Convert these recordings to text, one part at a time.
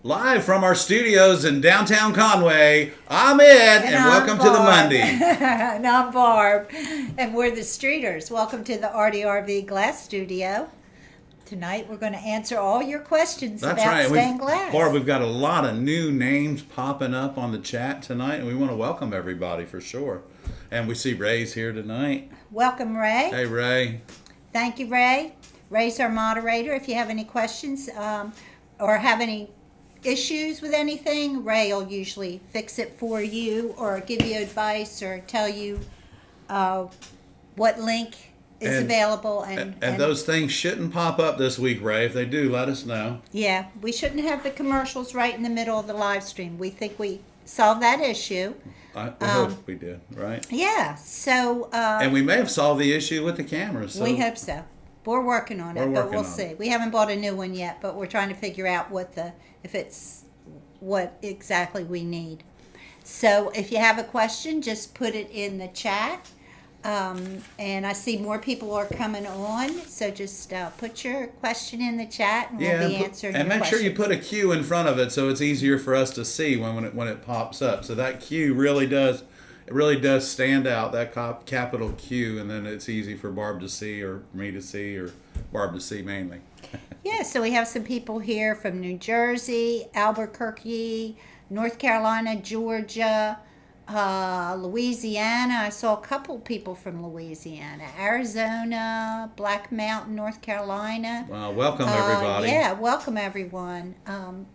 Live from our studios in downtown Conway, I'm Ed, and welcome to the Monday. And I'm Barb, and we're the Streeters. Welcome to the ARTyRV Glass Studio. Tonight we're going to answer all your questions That's about right. stained glass. Barb, we've got a lot of new names popping up on the chat tonight, and we want to welcome everybody for sure. And we see Ray's here tonight. Welcome, Ray. Hey, Ray. Thank you, Ray. Ray's our moderator. If you have any questions or have any issues with anything, Ray will usually fix it for you or give you advice or tell you what link is available. And those things shouldn't pop up this week, Ray. If they do, let us know. Yeah, we shouldn't have the commercials right in the middle of the live stream. We think we solved that issue. I hope we did, right? Yeah, so... and we may have solved the issue with the cameras. So. We hope so. We're working on it, but we'll see. We haven't bought a new one yet, but we're trying to figure out if it's what exactly we need. So if you have a question, just put it in the chat. And I see more people are coming on, so just put your question in the chat, and we'll be answering your question. And make sure you put a Q in front of it so it's easier for us to see when it pops up. So that Q really does stand out, that capital Q, and then it's easy for Barb to see, or me to see, or Barb to see mainly. Yeah, so we have some people here from New Jersey, Albuquerque, North Carolina, Georgia, Louisiana. I saw a couple people from Louisiana, Arizona, Black Mountain, North Carolina. Well, welcome everybody. Yeah, welcome everyone.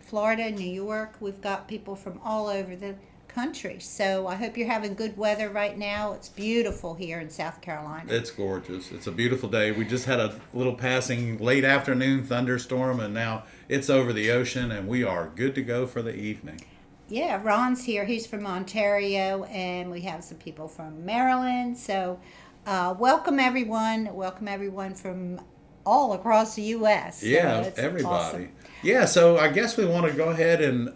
Florida, New York. We've got people from all over the country. So I hope you're having good weather right now. It's beautiful here in South Carolina. It's gorgeous. It's a beautiful day. We just had a little passing late afternoon thunderstorm, and now it's over the ocean, and we are good to go for the evening. Yeah, Ron's here. He's from Ontario, and we have some people from Maryland. So welcome everyone. Welcome everyone from all across the U.S. So Yeah, it's everybody. awesome. Yeah, so I guess we want to go ahead and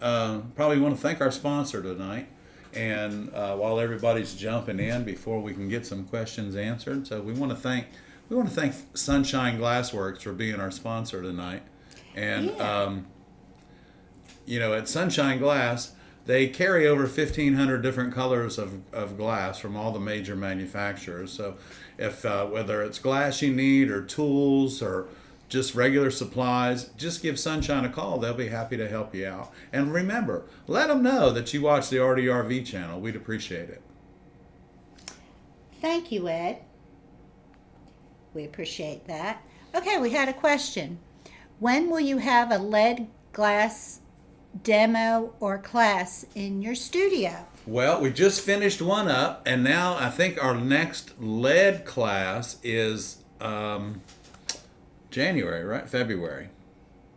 probably want to thank our sponsor tonight. And while everybody's jumping in, before we can get some questions answered, so we want to thank Sunshine Glassworks for being our sponsor tonight. And you know, at Sunshine Glass, they carry over 1,500 different colors of glass from all the major manufacturers. So if whether it's glass you need or tools or just regular supplies, just give Sunshine a call. They'll be happy to help you out. And remember, let them know that you watch the ARTyRV channel. We'd appreciate it. Thank you, Ed. We appreciate that. Okay, we had a question. When will you have a lead glass demo or class in your studio? Well, we just finished one up, and now I think our next lead class is January, right? February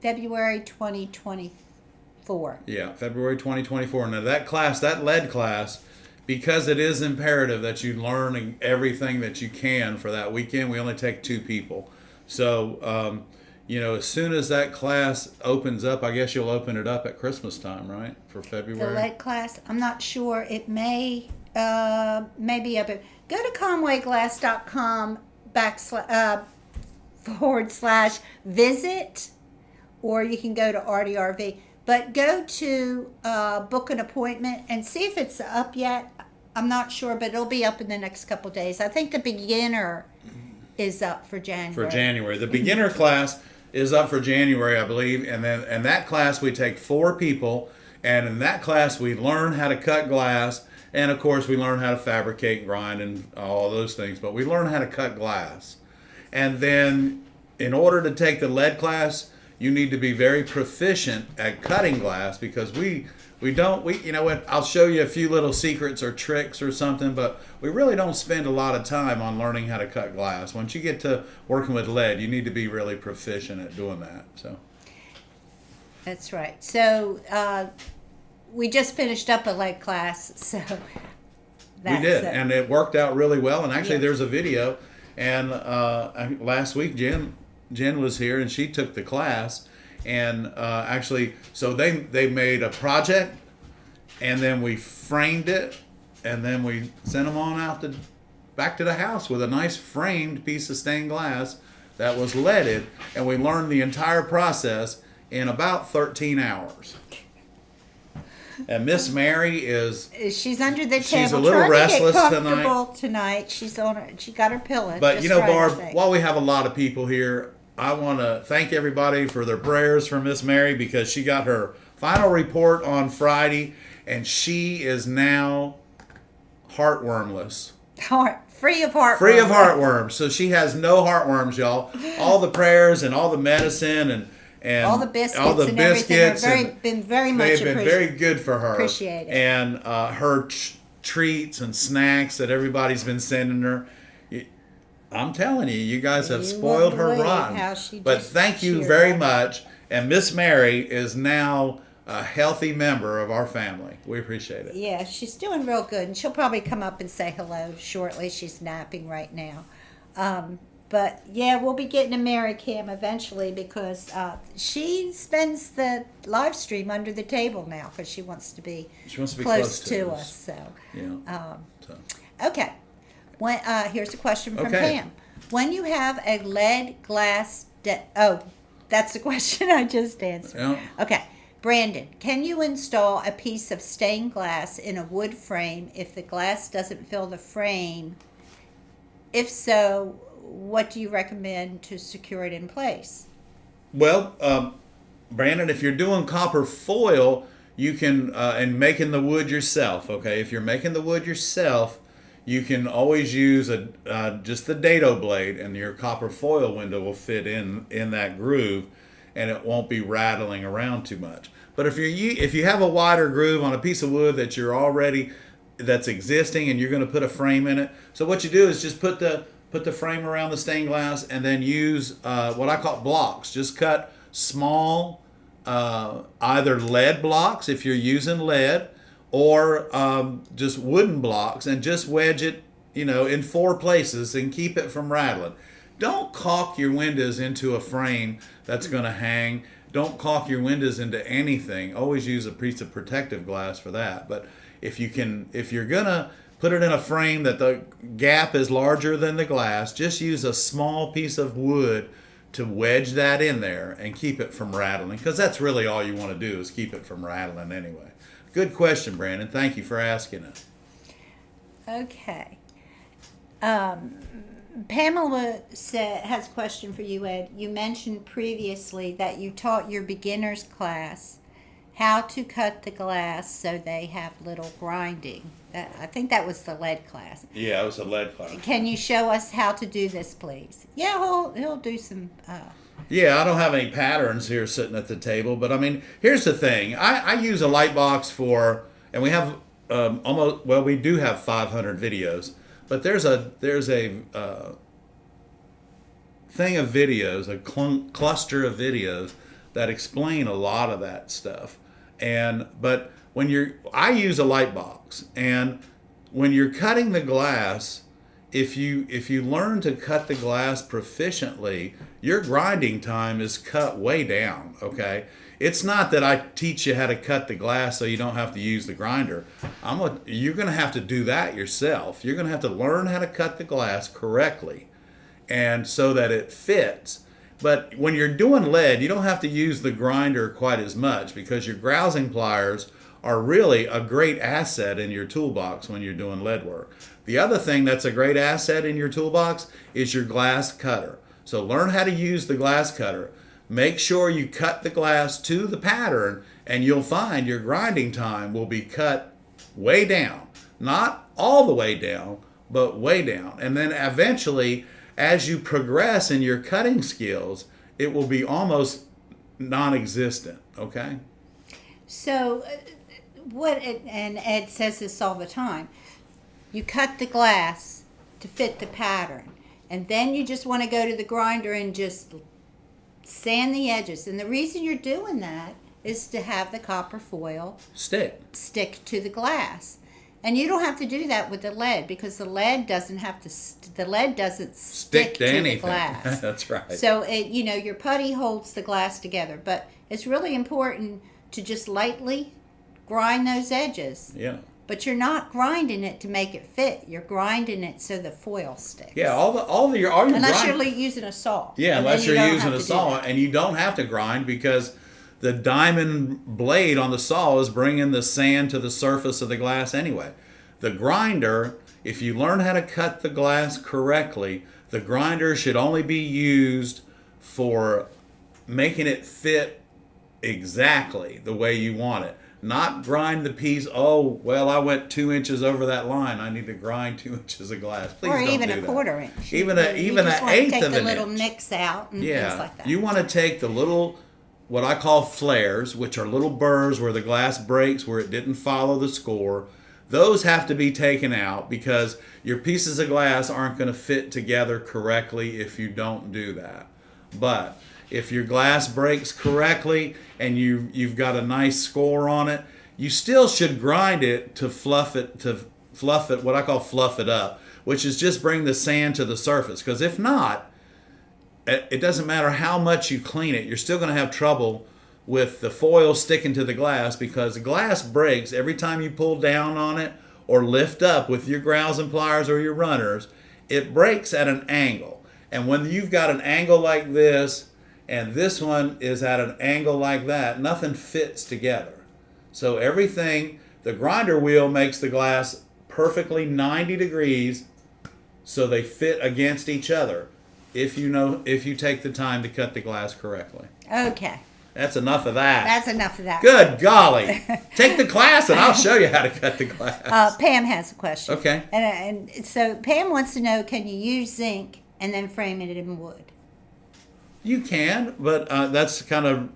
2024. Yeah, February 2024. Now that lead class, because it is imperative that you learn everything that you can for that weekend, we only take 2 people. So, you know, as soon as that class opens up, I guess you'll open it up at Christmas time, right? For February? The lead class, I'm not sure. It may be up. Go to conwayglass.com /visit, or you can go to ARTyRV. But go to book an appointment and see if it's up yet. I'm not sure, but it'll be up in the next couple of days. I think the beginner is up for January. For January. The beginner class is up for January, I believe. And then in that class, we take 4 people. And in that class, we learn how to cut glass. And, of course, we learn how to fabricate and grind and all those things. But we learn how to cut glass. And then in order to take the lead class, you need to be very proficient at cutting glass, because you know what, I'll show you a few little secrets or tricks or something, but we really don't spend a lot of time on learning how to cut glass. Once you get to working with lead, you need to be really proficient at doing that. So that's right. So we just finished up a lead class, so we did, and it worked out really well. And actually, there's a video. And last week, Jen was here, and she took the class. And actually, so they made a project, and then we framed it, and then we sent them on out back to the house with a nice framed piece of stained glass that was leaded, and we learned the entire process in about 13 hours. And Miss Mary she's under the table. She's a little restless tonight. She got her pillow. But you know, Barb, while we have a lot of people here, I want to thank everybody for their prayers for Miss Mary, because she got her final report on Friday, and she is now heartwormless. Free of heartworms. Free of heartworms. So she has no heartworms, y'all. All the prayers and all the medicine and all the biscuits have been very much they've been very good for her. Appreciate it. And her treats and snacks that everybody's been sending her. I'm telling you, you guys have spoiled her rotten. But thank you very much. And Miss Mary is now a healthy member of our family. We appreciate it. Yeah, she's doing real good. And she'll probably come up and say hello shortly. She's napping right now. But yeah, we'll be getting a Mary Cam eventually, because she spends the live stream under the table now, because she wants to be close to us. So, yeah. Okay. Here's a question from Pam. When you have a lead glass, that's the question I just answered. Yeah. Okay. Brandon, can you install a piece of stained glass in a wood frame if the glass doesn't fill the frame? If so, what do you recommend to secure it in place? Well, Brandon, if you're doing copper foil, you can, and making the wood yourself, okay? If you're making the wood yourself, you can always use just the dado blade, and your copper foil window will fit in that groove, and it won't be rattling around too much. But if you have a wider groove on a piece of wood that's existing, and you're going to put a frame in it, so what you do is just put the frame around the stained glass, and then use what I call blocks. Just cut small, either lead blocks if you're using lead, or just wooden blocks, and just wedge it, in 4 places and keep it from rattling. don't caulk your windows into a frame that's going to hang. Don't caulk your windows into anything. Always use a piece of protective glass for that. But if you're going to put it in a frame that the gap is larger than the glass, just use a small piece of wood to wedge that in there and keep it from rattling, because that's really all you want to do is keep it from rattling anyway. Good question, Brandon. Thank you for asking it. Okay. Pamela has a question for you, Ed. You mentioned previously that you taught your beginners class how to cut the glass so they have little grinding. I think that was the lead class. Yeah, it was a lead class. Can you show us how to do this, please? Yeah, he'll do some... Yeah, I don't have any patterns here sitting at the table, but I mean, here's the thing. I use a light box for, and we have we do have 500 videos, but there's a thing of videos, a cluster of videos that explain a lot of that stuff. But I use a light box, and when you're cutting the glass, if you learn to cut the glass proficiently, your grinding time is cut way down, okay? It's not that I teach you how to cut the glass so you don't have to use the grinder. You're going to have to do that yourself. You're going to have to learn how to cut the glass correctly and so that it fits. But when you're doing lead, you don't have to use the grinder quite as much because your grousing pliers are really a great asset in your toolbox when you're doing lead work. The other thing that's a great asset in your toolbox is your glass cutter. So learn how to use the glass cutter. Make sure you cut the glass to the pattern, and you'll find your grinding time will be cut way down. Not all the way down, but way down. And then eventually, as you progress in your cutting skills, it will be almost non-existent, okay? So, and Ed says this all the time, you cut the glass to fit the pattern, and then you just want to go to the grinder and just sand the edges. And the reason you're doing that is to have the copper foil stick to the glass. And you don't have to do that with the lead because the lead doesn't stick to anything. The glass. That's right. So your putty holds the glass together, but it's really important to just lightly grind those edges. Yeah. But you're not grinding it to make it fit. You're grinding it so the foil sticks. Yeah, all your unless you're using a saw. Yeah, unless you're using a saw, and you don't have to grind because the diamond blade on the saw is bringing the sand to the surface of the glass anyway. The grinder, if you learn how to cut the glass correctly, the grinder should only be used for making it fit exactly the way you want it. Not grind the piece, I went 2 inches over that line. I need to grind 2 inches of glass. Please don't do that. Or even a quarter inch. Even an eighth of an inch. Take the little nicks out and things like that. You want to take the little, what I call flares, which are little burrs where the glass breaks, where it didn't follow the score. Those have to be taken out because your pieces of glass aren't going to fit together correctly if you don't do that. But if your glass breaks correctly and you've got a nice score on it, you still should grind it to fluff it, what I call fluff it up, which is just bring the sand to the surface. Because if not, it doesn't matter how much you clean it, you're still going to have trouble with the foil sticking to the glass because the glass breaks every time you pull down on it or lift up with your grousing pliers or your runners. It breaks at an angle. And when you've got an angle like this, and this one is at an angle like that, nothing fits together. So everything, the grinder wheel makes the glass perfectly 90 degrees so they fit against each other if you take the time to cut the glass correctly. Okay. That's enough of that. That's enough of that. Good golly. Take the class and I'll show you how to cut the glass. Pam has a question. Okay. And so Pam wants to know, can you use zinc and then frame it in wood? You can, but that's kind of,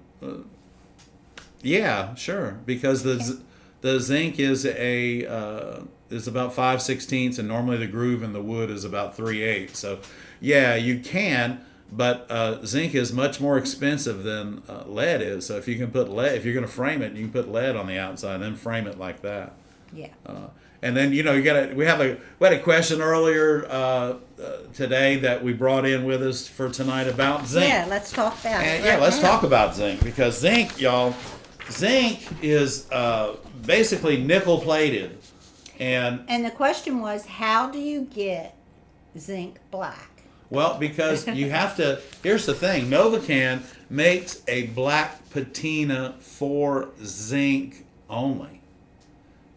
yeah, sure. Because the zinc is about 5/16, and normally the groove in the wood is about 3/8. So, yeah, you can. But zinc is much more expensive than lead is. So if you can put lead, if you're going to frame it, you can put lead on the outside and then frame it like that. Yeah. And then, you know, we had a question earlier today that we brought in with us for tonight about zinc. Yeah, let's talk about it. Yeah, let's talk about zinc, because zinc, y'all, zinc is basically nickel plated. And the question was, how do you get zinc black? Well, because you have to, here's the thing, Novacan makes a black patina for zinc only.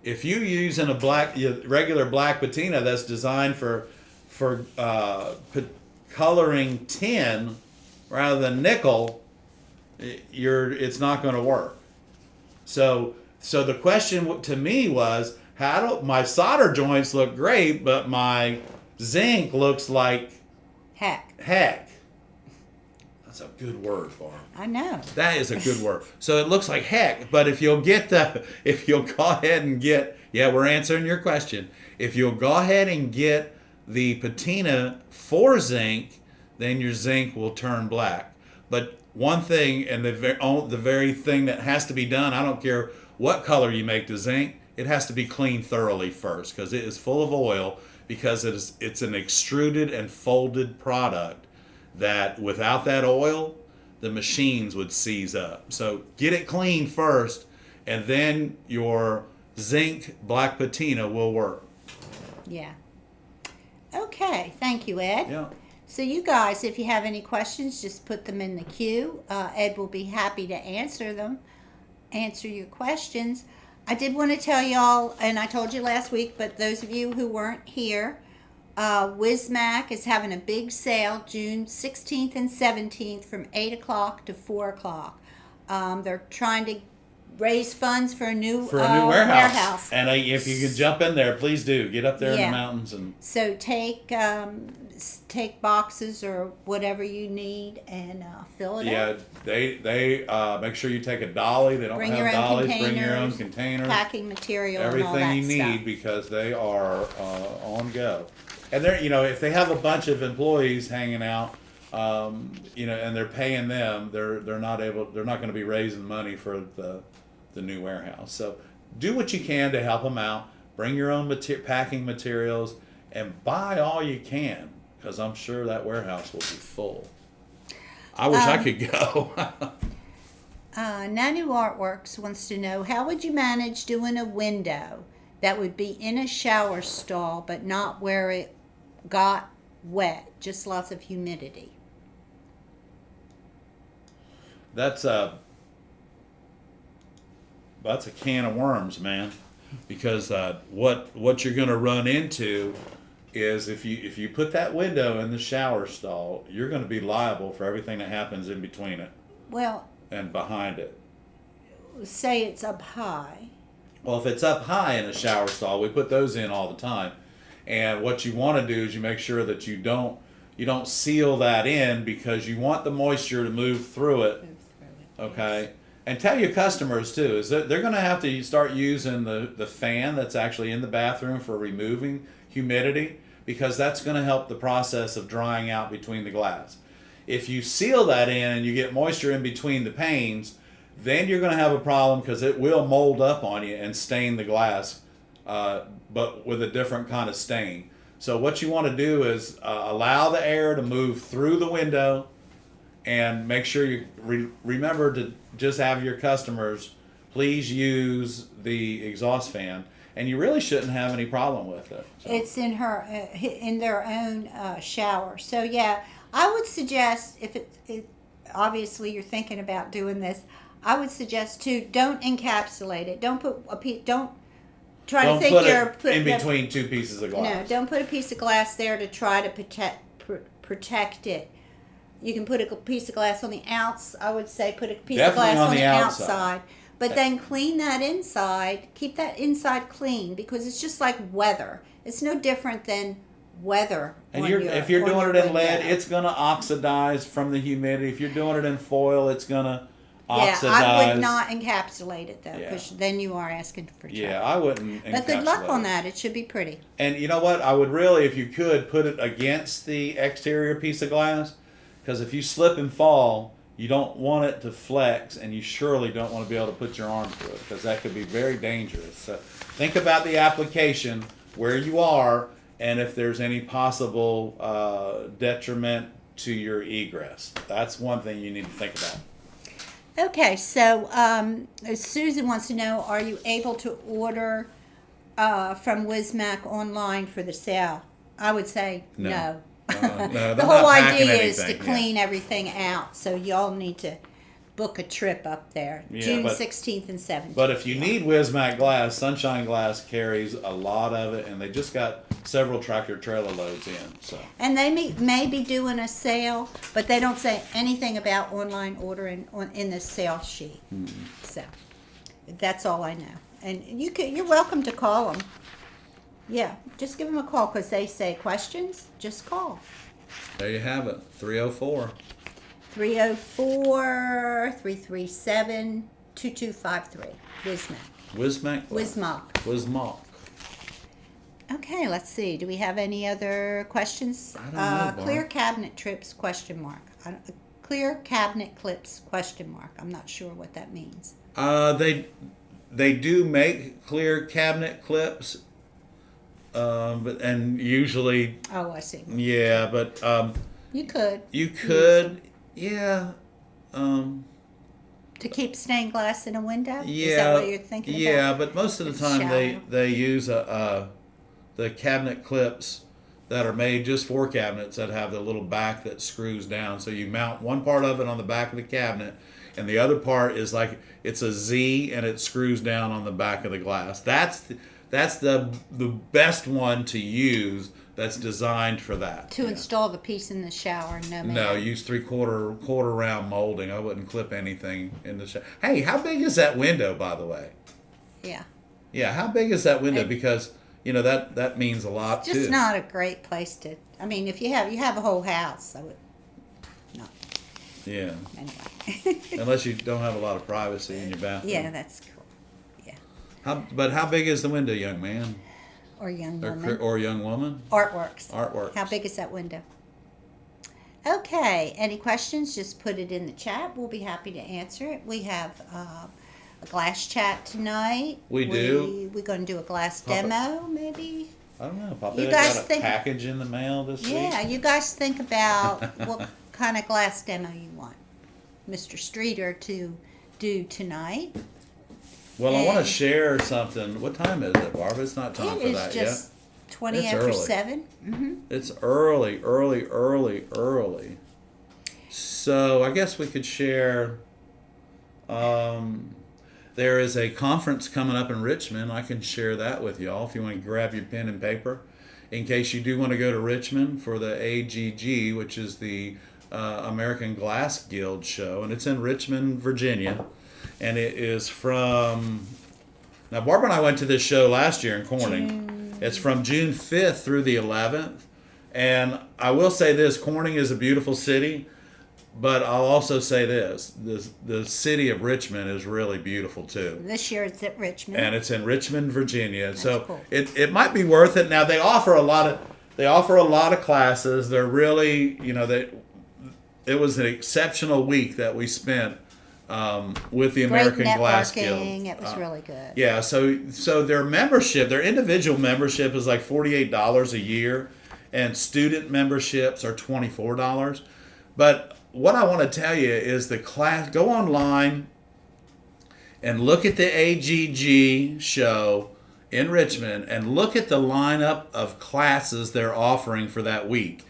If you using regular black patina that's designed for coloring tin rather than nickel, it's not going to work. So the question to me was, how do my solder joints look great, but my zinc looks like heck? That's a good word, Barb. I know. That is a good word. So it looks like heck, but if you'll go ahead and get, we're answering your question. If you'll go ahead and get the patina for zinc, then your zinc will turn black. But one thing, and the very thing that has to be done, I don't care what color you make the zinc, it has to be cleaned thoroughly first, because it is full of oil, because it's an extruded and folded product that without that oil, the machines would seize up. So get it cleaned first, and then your zinc black patina will work. Yeah. Okay, thank you, Ed. Yeah. So you guys, if you have any questions, just put them in the queue. Ed will be happy to answer your questions. I did want to tell y'all, and I told you last week, but those of you who weren't here, Wismac is having a big sale June 16th and 17th from 8 o'clock to 4 o'clock. They're trying to raise funds for a new warehouse. And if you could jump in there, please do. Get up there in the mountains. So take boxes or whatever you need and fill it up. Yeah, they make sure you take a dolly. They don't have dollies. Bring your own containers. Packing material, everything and all that you need stuff. Because they are on go. And they're, if they have a bunch of employees hanging out, and they're paying them, they're not going to be raising money for the new warehouse. So do what you can to help them out. Bring your own packing materials and buy all you can, because I'm sure that warehouse will be full. I wish I could go. Nanu Artworks wants to know, how would you manage doing a window that would be in a shower stall but not where it got wet, just lots of humidity? That's a can of worms, man. Because what you're going to run into is if you put that window in the shower stall, you're going to be liable for everything that happens in between it. Well, and behind it. Say it's up high. Well, if it's up high in a shower stall, we put those in all the time. And what you want to do is you make sure that you don't seal that in, because you want the moisture to move through it. Okay? And tell your customers too, is that they're going to have to start using the fan that's actually in the bathroom for removing humidity, because that's going to help the process of drying out between the glass. If you seal that in and you get moisture in between the panes, then you're going to have a problem, because it will mold up on you and stain the glass, but with a different kind of stain. So what you want to do is allow the air to move through the window, and make sure you remember to just have your customers please use the exhaust fan, and you really shouldn't have any problem with it. So. It's in their own shower. So yeah, I would suggest, if it obviously you're thinking about doing this, I would suggest to don't encapsulate it. Don't put don't put in between two pieces of glass. No, don't put a piece of glass there to try to protect it. You can put a piece of glass on the outside. I would say put a piece of glass on the outside. But then clean that inside. Keep that inside clean, because it's just like weather. It's no different than weather. And if you're doing it in lead, it's going to oxidize from the humidity. If you're doing it in foil, it's going to oxidize. Yeah, I would not encapsulate it though, because then you are asking for trouble. Yeah, I wouldn't encapsulate it. But good luck on that. It should be pretty. And you know what? I would really, if you could, put it against the exterior piece of glass, because if you slip and fall, you don't want it to flex, and you surely don't want to be able to put your arm through it, because that could be very dangerous. So think about the application, where you are, and if there's any possible detriment to your egress. That's one thing you need to think about. Okay, so Susan wants to know, are you able to order from Wismac online for the sale? I would say no. No, The whole idea is to clean everything out, so y'all need to book a trip up there, June 16th and 17th. But if you need Wismac glass, Sunshine Glass carries a lot of it, and they just got several tractor trailer loads in. So. And they may be doing a sale, but they don't say anything about online ordering in the sales sheet. So that's all I know. And you're welcome to call them. Yeah, just give them a call, because they say questions, just call. There you have it, 304. 304-337-2253. Wismac. Wismac. Okay, let's see. Do we have any other questions? I don't know, Barb. Clear cabinet trips, question mark. Clear cabinet clips, question mark. I'm not sure what that means. They do make clear cabinet clips, but usually. Oh, I see. Yeah, but you could. Yeah. To keep stained glass in a window? Yeah. Is that what you're thinking about? Yeah, but most of the time they use the cabinet clips that are made just for cabinets that have the little back that screws down. So you mount one part of it on the back of the cabinet, and the other part is like it's a Z, and it screws down on the back of the glass. That's the best one to use. That's designed for that. To install the piece in the shower, no matter. No, use 3/4 round molding. I wouldn't clip anything in the shower. Hey, how big is that window, by the way? Yeah. Yeah, how big is that window? Because that means a lot too. It's just not a great place to. I mean, if you have a whole house, I would. No. Yeah. Anyway. Unless you don't have a lot of privacy in your bathroom. Yeah, that's cool. Yeah. How big is the window, young man? Or young woman. Or young woman? Artworks. Artworks. How big is that window? Okay. Any questions? Just put it in the chat. We'll be happy to answer it. We have a glass chat tonight. We do. We're going to do a glass demo, maybe. I don't know. Papa You guys got a package in the mail this week. Yeah, you guys think about what kind of glass demo you want Mr. Streeter to do tonight. Well, I want to share something. What time is it, Barb? It's not time for that yet. It is just 20 It's after early. 7. Mm-hmm. It's early. So I guess we could share. There is a conference coming up in Richmond. I can share that with y'all if you want to grab your pen and paper. In case you do want to go to Richmond for the AGG, which is the American Glass Guild show. And it's in Richmond, Virginia. And it is from... Now, Barb and I went to this show last year in Corning. It's from June 5th through the 11th. And I will say this, Corning is a beautiful city. But I'll also say this, the city of Richmond is really beautiful too. This year it's at Richmond. And it's in Richmond, Virginia. That's so cool. it might be worth it. Now they offer a lot of classes. They're really, it was an exceptional week that we spent with the American Glass Guild. It was really good. Yeah, so their membership, their individual membership is like $48 a year, and student memberships are $24. But what I want to tell you is the class, go online and look at the AGG show in Richmond and look at the lineup of classes they're offering for that week.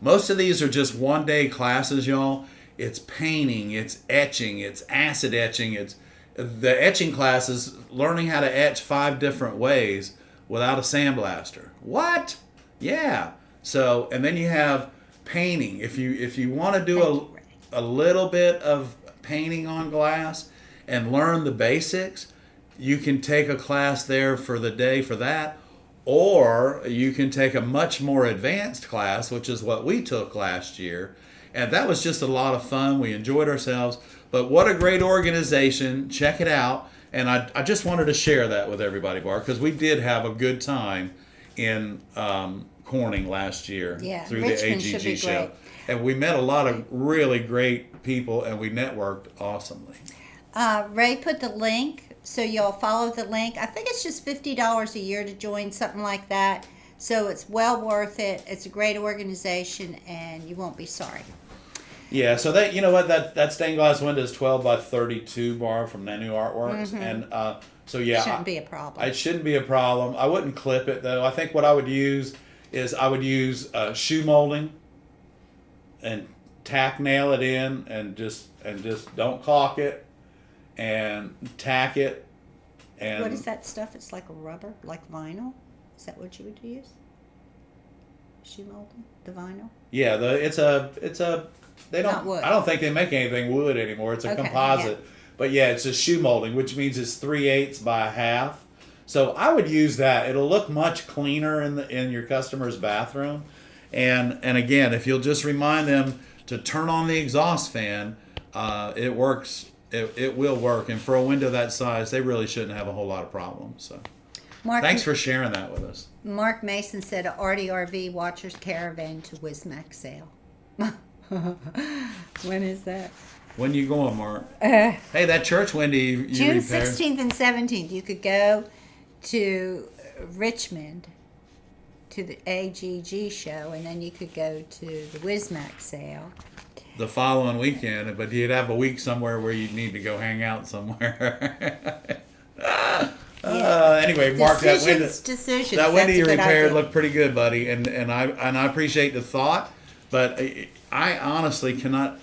Most of these are just one-day classes, y'all. It's painting, it's etching, it's acid etching, it's the etching classes, learning how to etch 5 different ways without a sandblaster. What? Yeah. So, and then you have painting. If you want to do a little bit of painting on glass and learn the basics, you can take a class there for the day for that, or you can take a much more advanced class, which is what we took last year, and that was just a lot of fun. We enjoyed ourselves, but what a great organization. Check it out. And I just wanted to share that with everybody, Barb, because we did have a good time in Corning last year through Richmond the should be AGG show. great. And we met a lot of really great people, and we networked awesomely. Ray put the link, so y'all follow the link. I think it's just $50 a year to join, something like that. So it's well worth it. It's a great organization, and you won't be sorry. Yeah, so that, you know what, that stained glass window is 12 by 32 bar from Nanu Artworks, and so yeah, Shouldn't be a problem. It shouldn't be a problem. I wouldn't clip it though. I think what I would use is shoe molding and tack nail it in, and just don't caulk it, and tack it. And What is that stuff? It's like a rubber, like vinyl. Is that what you would use? Shoe molding, the vinyl. Yeah, it's a they don't. Not wood. I don't think they make anything wood anymore. It's a composite. Yeah. But yeah, it's a shoe molding, which means it's 3/8 by a half. So I would use that. It'll look much cleaner in your customer's bathroom. And again, if you'll just remind them to turn on the exhaust fan, it works. It will work. And for a window that size, they really shouldn't have a whole lot of problems. So thanks for sharing that with us. Mark Mason said ARTyRV Watchers Caravan to Wismac sale. When is that? When you going, Mark? Hey, that church window you June repaired. 16th and 17th. You could go to Richmond to the AGG show, and then you could go to the Wismac sale. The following weekend, but you'd have a week somewhere where you'd need to go hang out somewhere. Anyway, Mark, that window you repaired looked pretty good, buddy, and I appreciate the thought, but I honestly cannot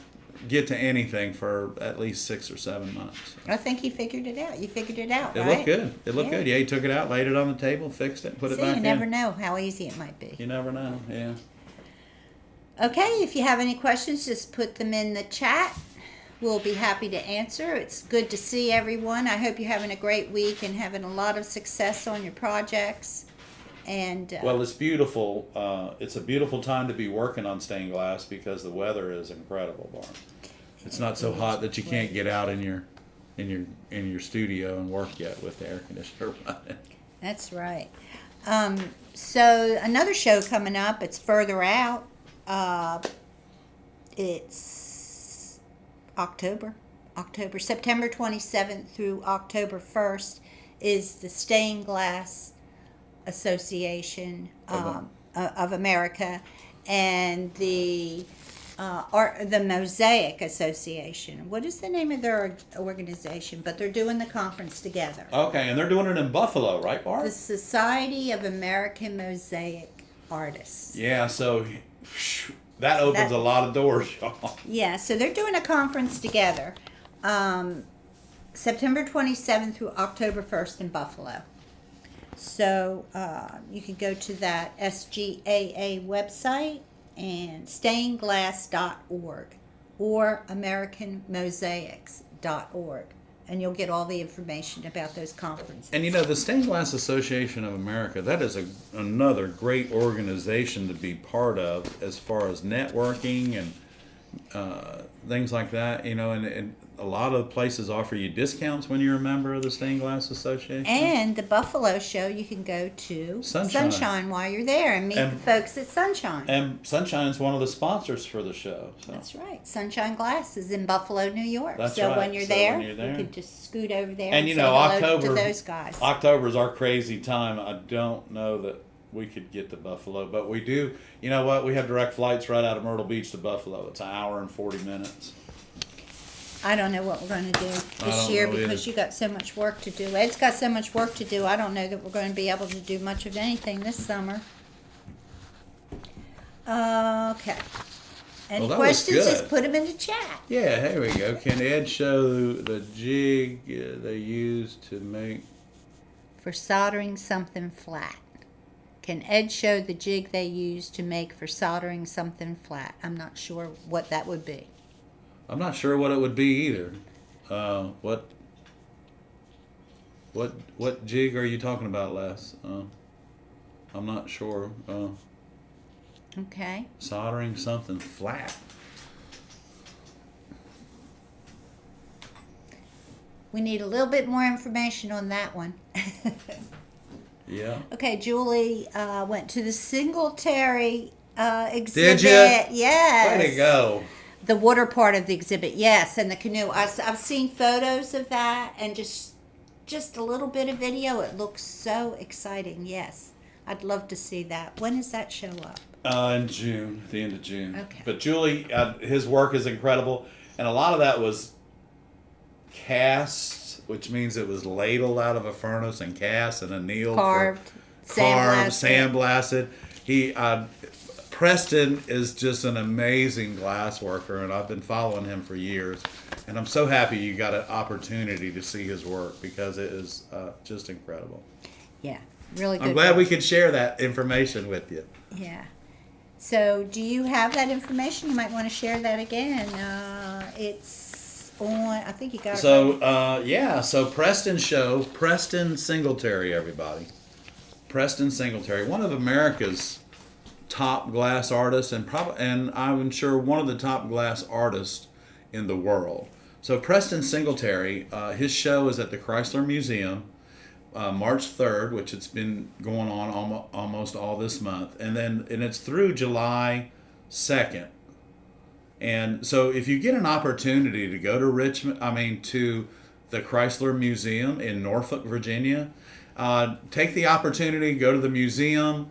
get to anything for at least 6 or 7 months. I think he figured it out. You figured it out, It right? looked good. It looked good. Yeah, he took it out, laid it on the table, fixed it, put it back in. You never know how easy it might be. You never know, yeah. Okay, if you have any questions, just put them in the chat. We'll be happy to answer. It's good to see everyone. I hope you're having a great week and having a lot of success on your projects. And well, it's beautiful. It's a beautiful time to be working on stained glass because the weather is incredible, Barb. It's not so hot that you can't get out in your studio and work yet with the air conditioner running. That's right. So another show coming up. It's further out. It's September 27th through October 1st is the Stained Glass Association of America and the Mosaic Association. What is the name of their organization? But they're doing the conference together. Okay, and they're doing it in Buffalo, right, Barb? The Society of American Mosaic Artists. Yeah, so that opens a lot of doors, y'all. Yeah, so they're doing a conference together. September 27th through October 1st in Buffalo. So you can go to that SGAA website and stainedglass.org or AmericanMosaics.org, and you'll get all the information about those conferences. And you know, the Stained Glass Association of America, that is another great organization to be part of as far as networking and things like that, you know, and a lot of places offer you discounts when you're a member of the Stained Glass Association. And the Buffalo show, you can go to Sunshine while you're there and meet the folks at Sunshine. And Sunshine's one of the sponsors for the show. So. That's right. Sunshine Glass is in Buffalo, New York. That's so right. when you're there, you can just scoot over there and you say know, hello to those guys. October's our crazy time. I don't know that we could get to Buffalo, but we do. You know what? We have direct flights right out of Myrtle Beach to Buffalo. It's an hour and 40 minutes. I don't know what we're going to do this year because you got so much work to do. Ed's got so much work to do. I don't know that we're going to be able to do much of anything this summer. Okay. Any questions? Just put them in the chat. Yeah, here we go. Can Ed show the jig they use to make... For soldering something flat. Can Ed show the jig they use to make for soldering something flat? I'm not sure what that would be. I'm not sure what it would be either. What jig are you talking about, Les? I'm not sure. Okay. Soldering something flat. We need a little bit more information on that one. Yeah. Okay, Julie went to the Singletary exhibit. Did you? Yes. Way to go. The water part of the exhibit, yes, and the canoe. I've seen photos of that and just a little bit of video. It looks so exciting. Yes, I'd love to see that. When does that show up? In June, the end of June. Okay. But Julie, his work is incredible, and a lot of that was cast, which means it was ladled out of a furnace and cast and annealed, Carved, sandblasted. He Preston is just an amazing glass worker, and I've been following him for years. And I'm so happy you got an opportunity to see his work because it is just incredible. Yeah, really good. I'm glad work. we could share that information with you. Yeah. So, do you have that information? You might want to share that again. It's on. I think you got it. So so Preston show, Preston Singletary, everybody. Preston Singletary, one of America's top glass artists, and I'm sure one of the top glass artists in the world. So Preston Singletary, his show is at the Chrysler Museum, March 3rd, which it's been going on almost all this month, and it's through July 2nd. And so if you get an opportunity to go to to the Chrysler Museum in Norfolk, Virginia, take the opportunity, go to the museum,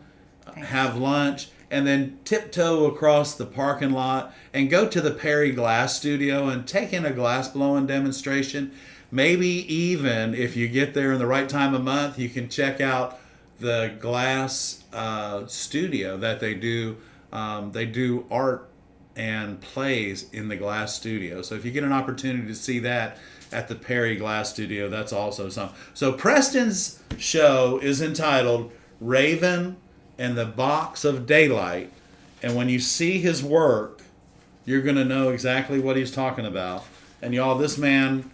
have lunch, and then tiptoe across the parking lot and go to the ARTyRV Glass Studio and take in a glass blowing demonstration. Maybe even if you get there in the right time of month, you can check out the glass studio that they do. They do art and plays in the glass studio. So if you get an opportunity to see that at the ARTyRV Glass Studio, that's also something. So Preston's show is entitled Raven and the Box of Daylight, and when you see his work, you're going to know exactly what he's talking about. And y'all, this man,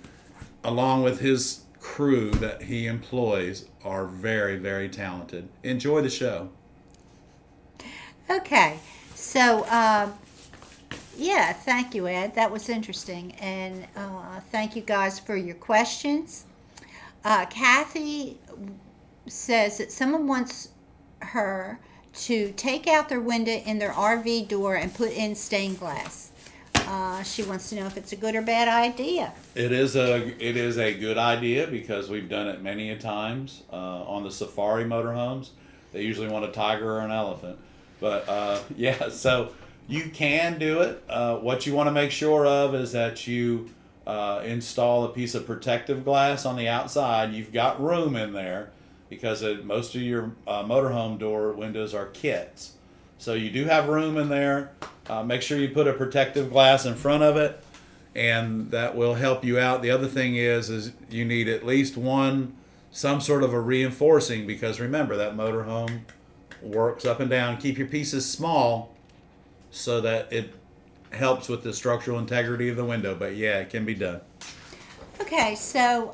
along with his crew that he employs, are very, very talented. Enjoy the show. Okay, so yeah, thank you, Ed. That was interesting, and thank you guys for your questions. Kathy says that someone wants her to take out their window in their RV door and put in stained glass. She wants to know if it's a good or bad idea. It is a good idea because we've done it many a times on the safari motorhomes. They usually want a tiger or an elephant, but yeah, so you can do it. What you want to make sure of is that you install a piece of protective glass on the outside. You've got room in there, because most of your motorhome door windows are kits. So you do have room in there. Make sure you put a protective glass in front of it, and that will help you out. The other thing is you need at least some sort of a reinforcing, because remember, that motorhome works up and down. Keep your pieces small so that it helps with the structural integrity of the window. But yeah, it can be done. Okay, so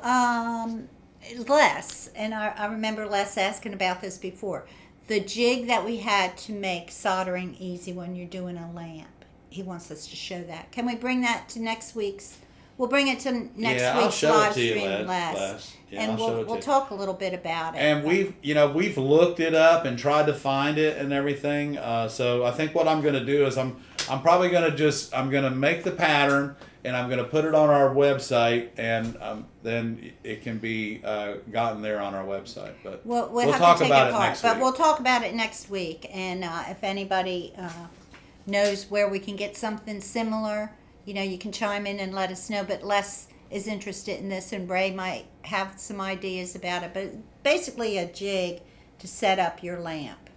Les, and I remember Les asking about this before. The jig that we had to make soldering easy when you're doing a lamp. He wants us to show that. Can we bring that to next week's? We'll bring it to next week's live stream, Les. Yeah, and we'll talk a little bit about it. And we've looked it up and tried to find it and everything. So I think what I'm going to do is I'm probably going to make the pattern, and I'm going to put it on our website, and then it can be gotten there on our website. But we'll have talk to take about it apart. next but week. We'll talk about it next week. And if anybody knows where we can get something similar, you can chime in and let us know. But Les is interested in this, and Ray might have some ideas about it. But basically a jig to set up your lamp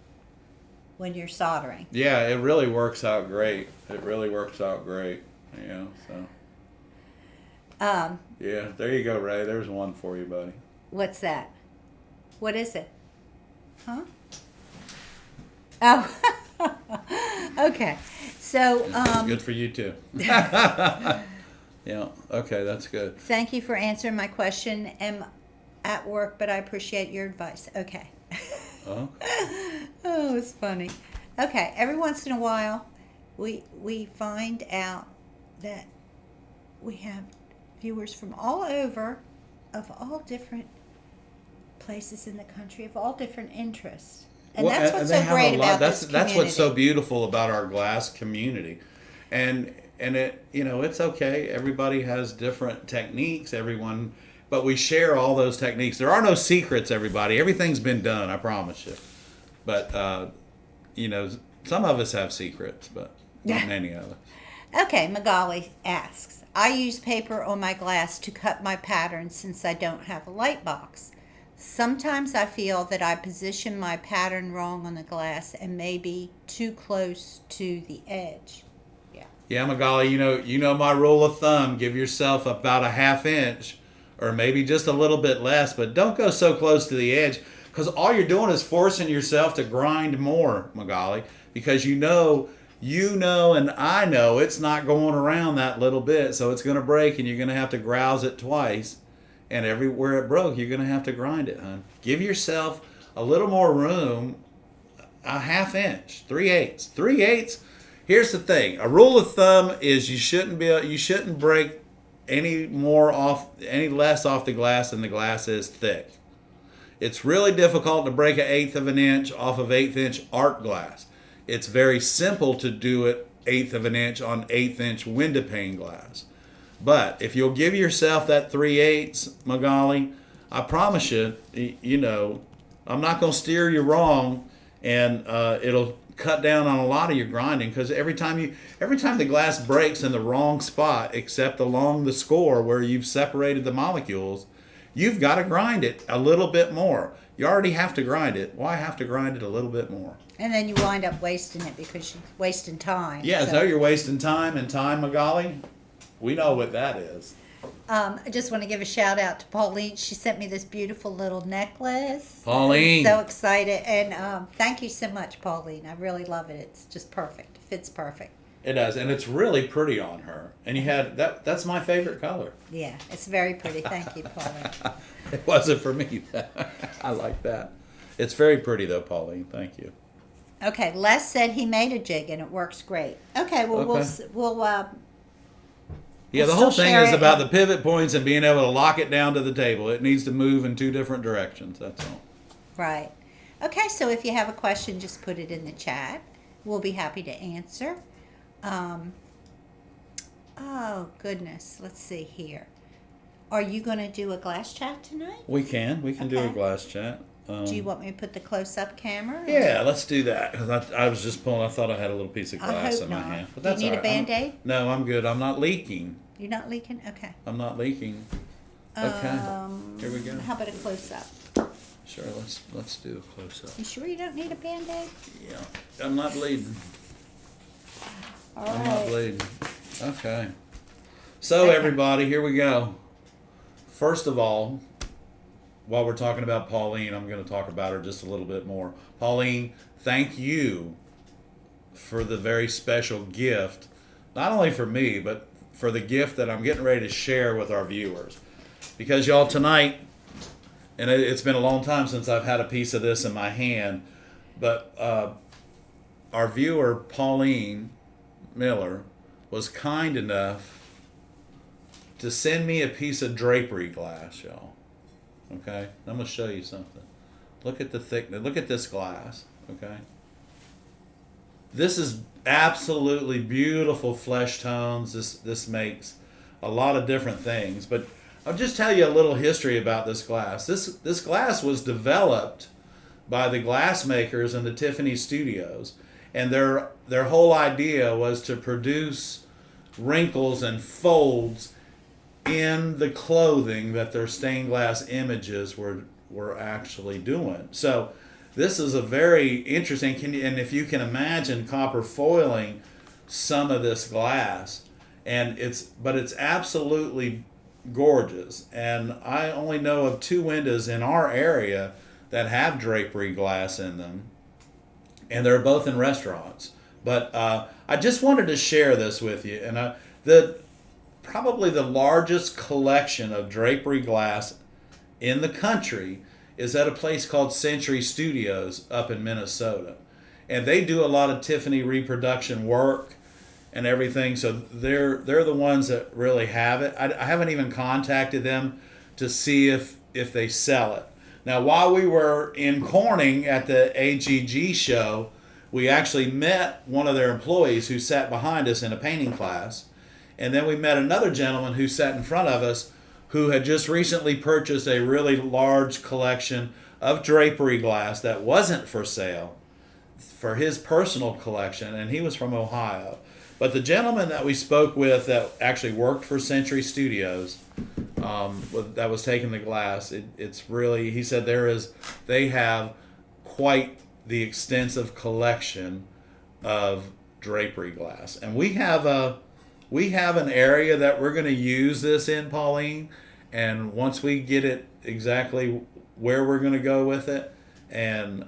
when you're soldering. Yeah, it really works out great. Yeah, so. Yeah, there you go, Ray. There's one for you, buddy. What's that? What is it? Huh? Oh, okay. So, good for you too. Yeah. Okay, that's good. Thank you for answering my question. I'm at work, but I appreciate your advice. Okay. Oh. Oh, it's funny. Okay. Every once in a while, we find out that we have viewers from all over, of all different places in the country of all different interests. And Well, that's what's so great about this community. That's what's so beautiful about our glass community. And it, it's okay. Everybody has different techniques, but we share all those techniques. There are no secrets, everybody. Everything's been done, I promise you. But some of us have secrets, but not many of us. Okay, Magali asks, I use paper on my glass to cut my patterns since I don't have a light box. Sometimes I feel that I position my pattern wrong on the glass and maybe too close to the edge. Yeah, Magali, you know my rule of thumb. Give yourself about a half inch or maybe just a little bit less, but don't go so close to the edge because all you're doing is forcing yourself to grind more, Magali, because you know and I know it's not going around that little bit, so it's going to break and you're going to have to grouse it twice. And everywhere it broke, you're going to have to grind it, hon. Give yourself a little more room, a half inch, 3/8. 3/8. Here's the thing. A rule of thumb is you shouldn't break any less off the glass than the glass is thick. It's really difficult to break 1/8 of an inch off of 1/8 inch art glass. It's very simple to do it 1/8 of an inch on 1/8 inch window pane glass. But if you'll give yourself that 3/8, Magali, I promise you, I'm not going to steer you wrong, and it'll cut down on a lot of your grinding because every time the glass breaks in the wrong spot, except along the score where you've separated the molecules, you've got to grind it a little bit more. You already have to grind it. Why have to grind it a little bit more? And then you wind up wasting it because you're wasting time. Yeah, so you're wasting time, Magali. We know what that is. I just want to give a shout out to Pauline. She sent me this beautiful little necklace. Pauline. I'm so excited. And thank you so much, Pauline. I really love it. It's just perfect. It fits perfect. It does. And it's really pretty on her. And you had that's my favorite color. Yeah, it's very pretty. Thank you, Pauline. It wasn't for me. I like that. It's very pretty though, Pauline. Thank you. Okay, Les said he made a jig and it works great. Okay, well, we'll yeah, the whole thing is about the pivot points and being able to lock it down to the table. It needs to move in 2 different directions, that's all. Right. Okay, so if you have a question, just put it in the chat. We'll be happy to answer. Oh, goodness. Let's see here. Are you going to do a glass chat tonight? We can do a glass chat. Do you want me to put the close-up camera? Yeah, let's do that. Because I was just pulling, I thought I had a little piece of glass in my hand. But that's do you need a Band-Aid? No, I'm good. I'm not leaking. You're not leaking? Okay. I'm not leaking. Okay. Here we go. How about a close-up? Sure, let's do a close-up. You sure you don't need a Band-Aid? Yeah, I'm not bleeding. All right. I'm not bleeding. Okay. So everybody, here we go. First of all, while we're talking about Pauline, I'm going to talk about her just a little bit more. Pauline, thank you for the very special gift, not only for me, but for the gift that I'm getting ready to share with our viewers. Because y'all, tonight, and it's been a long time since I've had a piece of this in my hand, but our viewer, Pauline Miller, was kind enough to send me a piece of drapery glass, y'all. Okay, I'm going to show you something. Look at the thickness. Look at this glass. Okay, this is absolutely beautiful flesh tones. This makes a lot of different things. But I'll just tell you a little history about this glass. This glass was developed by the glass makers in the Tiffany Studios, and their whole idea was to produce wrinkles and folds in the clothing that their stained glass images were actually doing. So this is a very interesting, and if you can imagine copper foiling some of this glass, and it's absolutely gorgeous. And I only know of 2 windows in our area that have drapery glass in them, and they're both in restaurants. But I just wanted to share this with you, and probably the largest collection of drapery glass in the country is at a place called Century Studios up in Minnesota. And they do a lot of Tiffany reproduction work and everything, so they're the ones that really have it. I haven't even contacted them to see if they sell it. Now, while we were in Corning at the AGG show, we actually met one of their employees who sat behind us in a painting class. And then we met another gentleman who sat in front of us who had just recently purchased a really large collection of drapery glass that wasn't for sale for his personal collection, and he was from Ohio. But the gentleman that we spoke with that actually worked for Century Studios, that was taking the glass, it's really, he said they have quite the extensive collection of drapery glass. And we have an area that we're going to use this in, Pauline, and once we get it exactly where we're going to go with it, and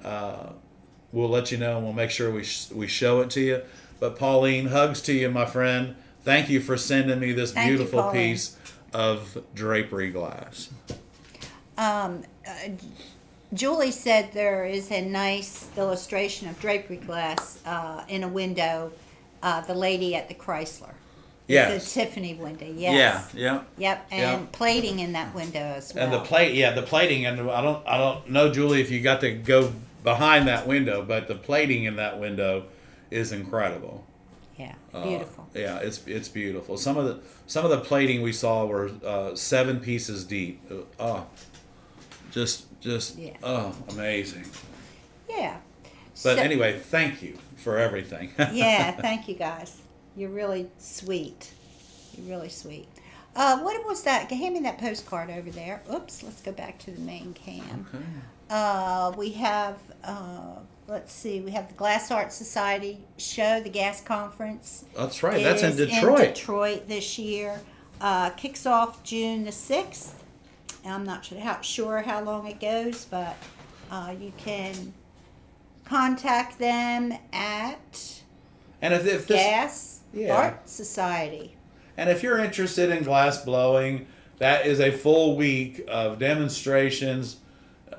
we'll let you know, and we'll make sure we show it to you. But Pauline, hugs to you, my friend. Thank you for sending me this beautiful piece of drapery glass. Julie said there is a nice illustration of drapery glass in a window. The lady at the Chrysler. Yes. It's a Tiffany window. Yes. Yeah. Yep. And plating in that window as well. And the plating, and I don't know, Julie, if you got to go behind that window, but the plating in that window is incredible. Yeah, beautiful. Yeah, it's beautiful. Some of the plating we saw were 7 pieces deep. Just amazing. Yeah. But anyway, thank you for everything. Yeah, thank you guys. You're really sweet. You're really sweet. What was that? Hand me that postcard over there. Oops, let's go back to the main cam. Okay. We have, let's see, we have the Glass Art Society show, the Gas Conference. That's right. That's in Detroit. In Detroit this year. Kicks off June the 6th. I'm not sure how long it goes, but you can contact them at Gas Art Society. And if you're interested in glass blowing, that is a full week of demonstrations,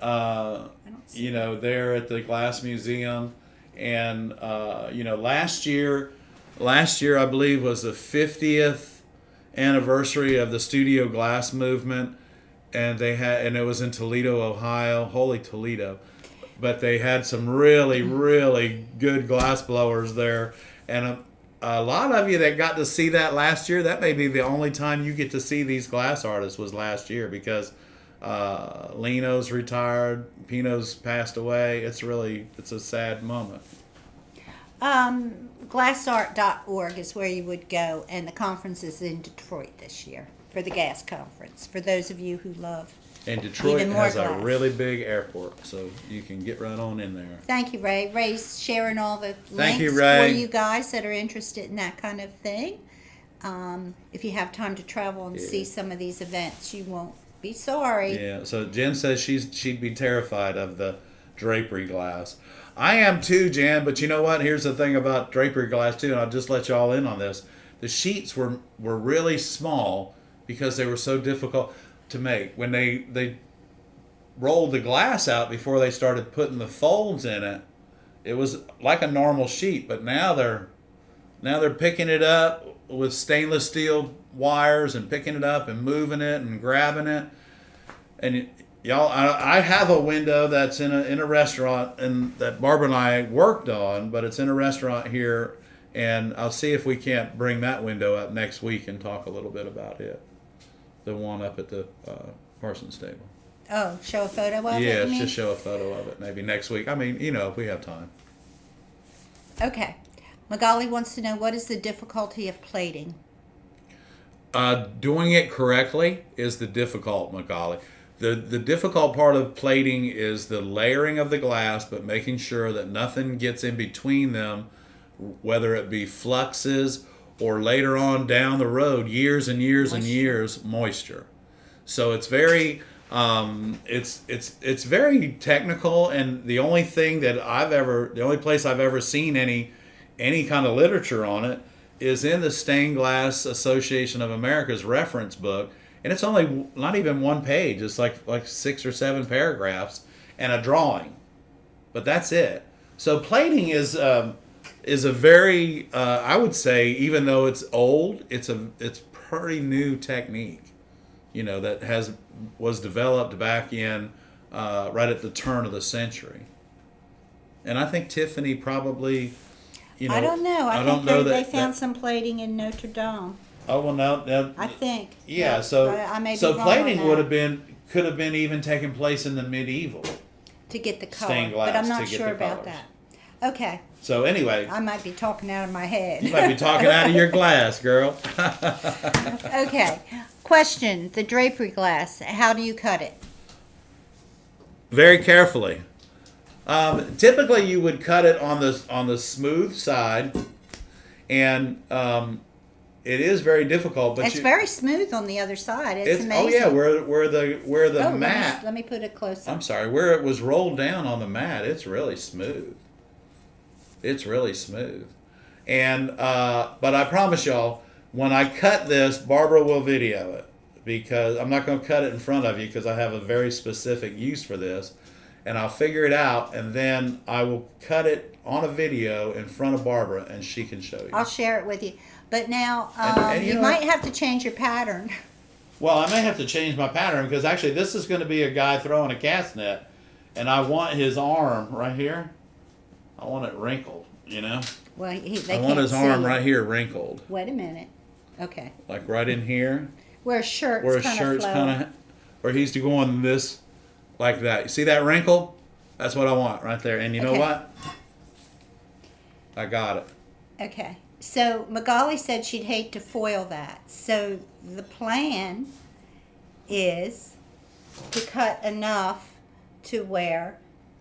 there at the Glass Museum. And, last year I believe was the 50th anniversary of the Studio Glass movement. And it was in Toledo, Ohio, holy Toledo. But they had some really, really good glass blowers there. And a lot of you that got to see that last year, that may be the only time you get to see these glass artists was last year, because Lino's retired, Pino's passed away. It's a sad moment. Glassart.org is where you would go, and the conference is in Detroit this year for the Gas Conference, for those of you who love And Detroit has glass. a really big airport, so you can get right on in there. Thank you, Ray. Ray's sharing all the Thank you, links Ray. for you guys that are interested in that kind of thing. If you have time to travel and see some of these events, you won't be sorry. Yeah, so Jen says she'd be terrified of the drapery glass. I am too, Jen, but you know what? Here's the thing about drapery glass too, and I'll just let you all in on this. The sheets were really small because they were so difficult to make. When they rolled the glass out before they started putting the folds in it, it was like a normal sheet, but now they're picking it up with stainless steel wires and picking it up and moving it and grabbing it. And y'all, I have a window that's in a restaurant and that Barb and I worked on, but it's in a restaurant here, and I'll see if we can't bring that window up next week and talk a little bit about it. The one up at the Parsons table. Oh, show a photo of it? Yeah, you mean? just show a photo of it maybe next week. I mean, if we have time. Okay. Magali wants to know, what is the difficulty of plating? Doing it correctly is the difficult, Magali. The difficult part of plating is the layering of the glass, but making sure that nothing gets in between them, whether it be fluxes or later on down the road, years and years and years, moisture. So it's very it's very technical, and the only place I've ever seen any kind of literature on it is in the Stained Glass Association of America's reference book, and it's only not even one page. It's like 6 or 7 paragraphs and a drawing, but that's it. So plating is a very I would say, even though it's old, it's pretty new technique, that was developed back in right at the turn of the century. And I think Tiffany probably, I don't know. I don't think know they that found some plating in Notre Dame. Oh well, no. I think. Yeah, But so I may be so wrong plating on that. could have been even taking place in the medieval. To get the color, stained glass but I'm to not get sure the about colors. that. Okay, So anyway, I might be talking out of my head. you might be talking out of your glass, girl. Okay, question: the drapery glass. How do you cut it? Very carefully. Typically, you would cut it on the smooth side, and it is very difficult. But It's very smooth on the other side. It's amazing. oh yeah, where the Oh, mat. let me put it closer. I'm sorry, where it was rolled down on the mat, it's really smooth. It's really smooth, and but I promise y'all, when I cut this, Barbara will video it because I'm not going to cut it in front of you because I have a very specific use for this. And I'll figure it out, and then I will cut it on a video in front of Barbara, and she can show you. I'll share it with you. But now And you know might what? have to change your pattern. Well, I may have to change my pattern because actually this is going to be a guy throwing a cast net, and I want his arm right here. I want it wrinkled, you know? Well, they I can't want his see arm it. right here wrinkled. Wait a minute. Okay. Like right in here. Where a shirt's Where his kind shirt's of kind of, where he's going this, like that. You see that wrinkle? That's what I want right there. And you know Okay. what? I got it. Okay. So Magali said she'd hate to foil that. So the plan is to cut enough to where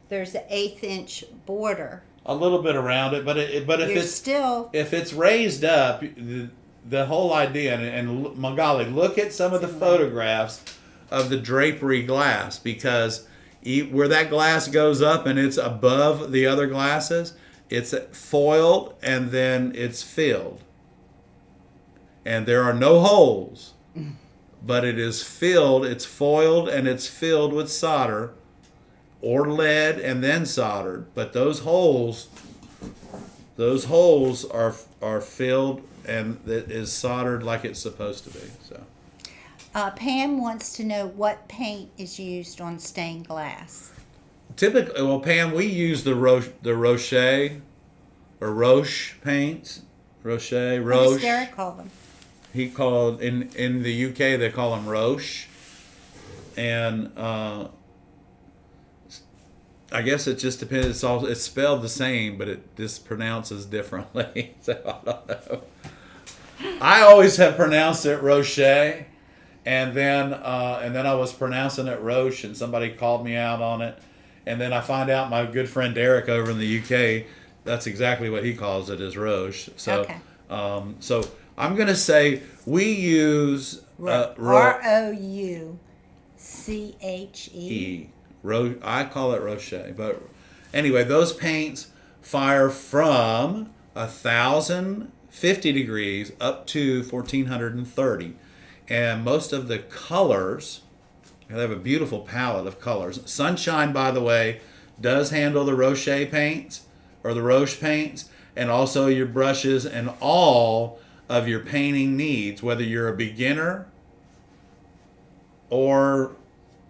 there's an 1/8 inch border. A little bit around it, but You're still if it's raised up, the whole idea, and Magali, look at some of the photographs of the drapery glass, because where that glass goes up and it's above the other glasses, it's foiled and then it's filled. And there are no holes, but it is filled, it's foiled and it's filled with solder or lead and then soldered. But those holes are filled and it is soldered like it's supposed to be. So Pam wants to know what paint is used on stained glass. typically, well, Pam, we use the Roche paints. What does Derek call them? He called in the UK they call them Roche, and I guess it just depends. It's spelled the same, but it just pronounces differently. So I don't know. I always have pronounced it Roche, and then I was pronouncing it Roche, and somebody called me out on it, and then I find out my good friend Derek over in the UK, that's exactly what he calls it, is Roche. So Okay. So I'm gonna say we use ROUCHE. I call it Roche, but anyway, those paints fire from 1,050 degrees up to 1,430, and most of the colors, they have a beautiful palette of colors. Sunshine, by the way, does handle the Roche paints or the Roche paints, and also your brushes and all of your painting needs, whether you're a beginner or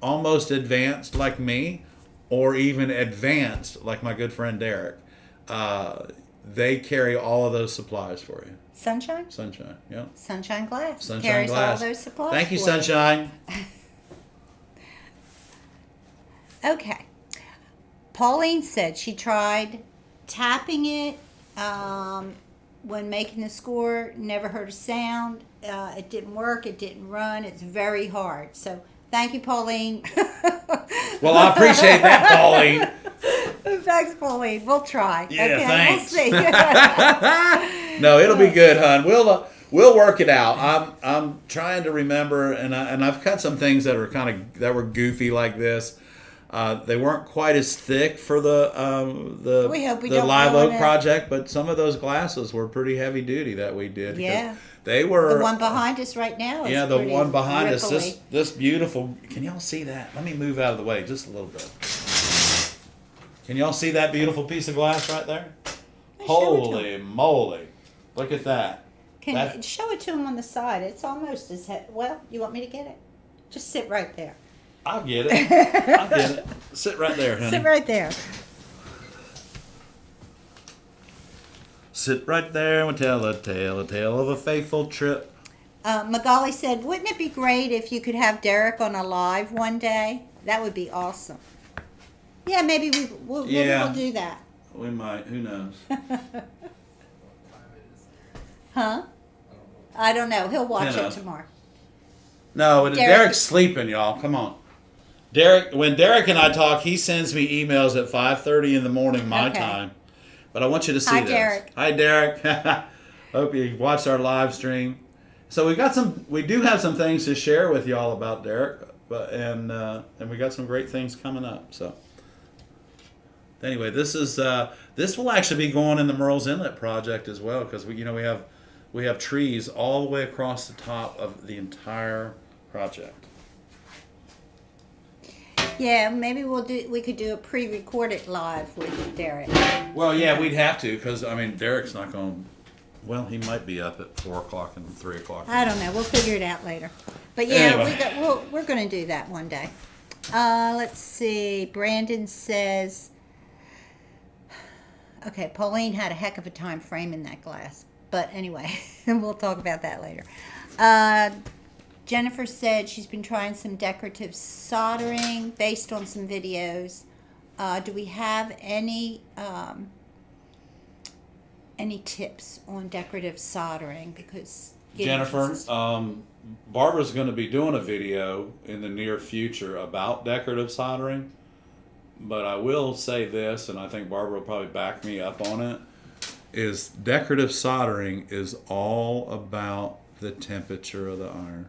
almost advanced like me, or even advanced like my good friend Derek. They carry all of those supplies for you. Sunshine? Sunshine, yeah. Sunshine Glass. Sunshine Carries Glass. all those supplies. Thank you, for Sunshine. Okay. Pauline said she tried tapping it when making the score, never heard a sound. It didn't work, it didn't run, it's very hard. So thank you, Pauline. Well, I appreciate that, Pauline. Thanks, Pauline. We'll try. Yeah, okay, thanks. We'll see. No, it'll be good, hon. We'll work it out. I'm trying to remember, and I've cut some things that were goofy like this. They weren't quite as thick for the We hope we the don't Live ruin Oak it. project, but some of those glasses were pretty heavy duty that we did. Yeah. They were The one behind us right now is the pretty one behind us. ripply. This beautiful. Can y'all see that? Let me move out of the way just a little bit. Can y'all see that beautiful piece of glass right there? Show it to Holy moly! Look at that. Can you show it to him on the side? It's almost as well. You want me to get it? Just sit right there. I'll get it. I'll get it. Sit right there, honey. Sit right there. Sit right there and tell a tale of a faithful trip. Magali said, wouldn't it be great if you could have Derek on a live one day? That would be awesome. Yeah, maybe we'll do that. We might. Who knows? Huh? I don't know. He'll watch 10 it tomorrow. No, Derek's sleeping, y'all. Come on. When Derek and I talk, he sends me emails at 5:30 in the morning my time. But I want you to see this. Derek. Hi, Derek. Hope you watched our live stream. So we do have some things to share with y'all about Derek, and we got some great things coming up. So anyway, this will actually be going in the Merle's Inlet project as well, because we have trees all the way across the top of the entire project. Yeah, maybe we could do a pre-recorded live with Derek. Well, yeah, we'd have to, because Derek's not going. Well, he might be up at 4 o'clock and 3 o'clock. I don't know. We'll figure it out later. But yeah, anyway. we're going to do that one day. Let's see. Brandon says, okay, Pauline had a heck of a time framing that glass. But anyway, we'll talk about that later. Jennifer said she's been trying some decorative soldering based on some videos. Do we have any tips on decorative soldering? Because Jennifer, Barbara's going to be doing a video in the near future about decorative soldering. But I will say this, and I think Barbara will probably back me up on it, is decorative soldering is all about the temperature of the iron.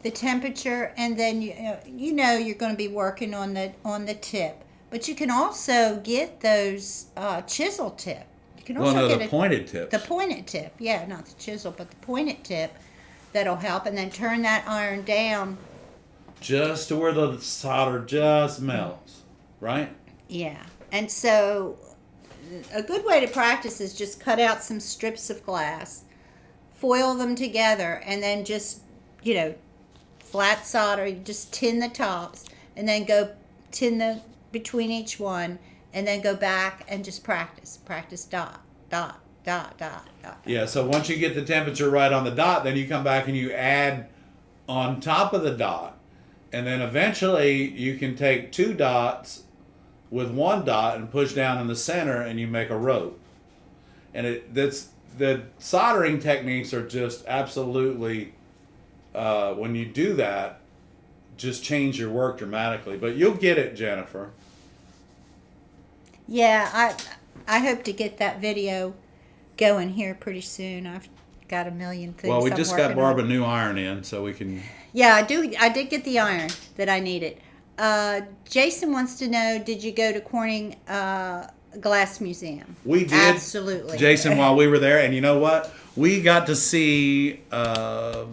The temperature, and then you're going to be working on the tip, but you can also get those chisel tip. You can also get the pointed tips. The pointed tip, yeah, not the chisel, but the pointed tip. That'll help, and then turn that iron down just to where the solder just melts, right? Yeah, and so a good way to practice is just cut out some strips of glass, foil them together, and then just flat solder. You just tin the tops, and then go tin the between each one, and then go back and just practice dot, dot, dot, dot, dot. Yeah, so once you get the temperature right on the dot, then you come back and you add on top of the dot, and then eventually you can take 2 dots with 1 dot and push down in the center, and you make a rope. And the soldering techniques are just absolutely, when you do that, just change your work dramatically. But you'll get it, Jennifer. Yeah, I hope to get that video going here pretty soon. I've got a million things. Well, we just got Barb a on. new iron in, so we can. Yeah, I did get the iron that I needed. Jason wants to know, did you go to Corning Glass Museum? We did. Absolutely. Jason, while we were there, and you know what? We got to see the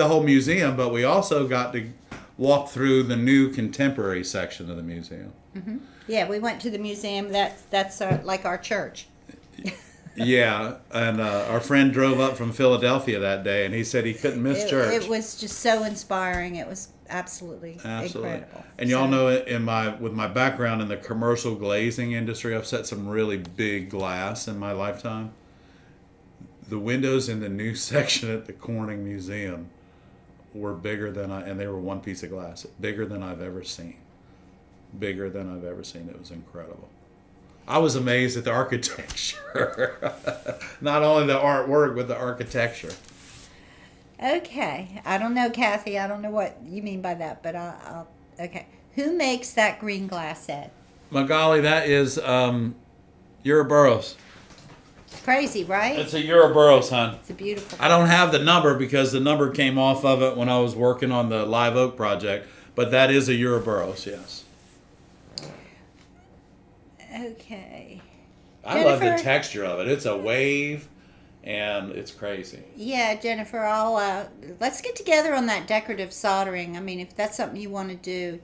whole museum, but we also got to walk through the new contemporary section of the museum. Mm-hmm. Yeah, we went to the museum. That's like our church. Yeah, and our friend drove up from Philadelphia that day, and he said he couldn't miss church. It was just so inspiring. It was absolutely incredible. And y'all know, with my background in the commercial glazing industry, I've set some really big glass in my lifetime. The windows in the new section at the Corning Museum were bigger and they were one piece of glass, bigger than I've ever seen. Bigger than I've ever seen. It was incredible. I was amazed at the architecture. Not only the artwork, but the architecture. Okay. I don't know, Kathy. I don't know what you mean by that, but I'll okay. Who makes that green glass set? Magali, that is Ouroboros. It's crazy, right? It's a Ouroboros, hon. It's a beautiful. I don't have the number because the number came off of it when I was working on the Live Oak project, but that is a Ouroboros, yes. Okay. I love the texture of it. It's a wave, and it's crazy. Yeah, Jennifer, let's get together on that decorative soldering. I mean, if that's something you want to do,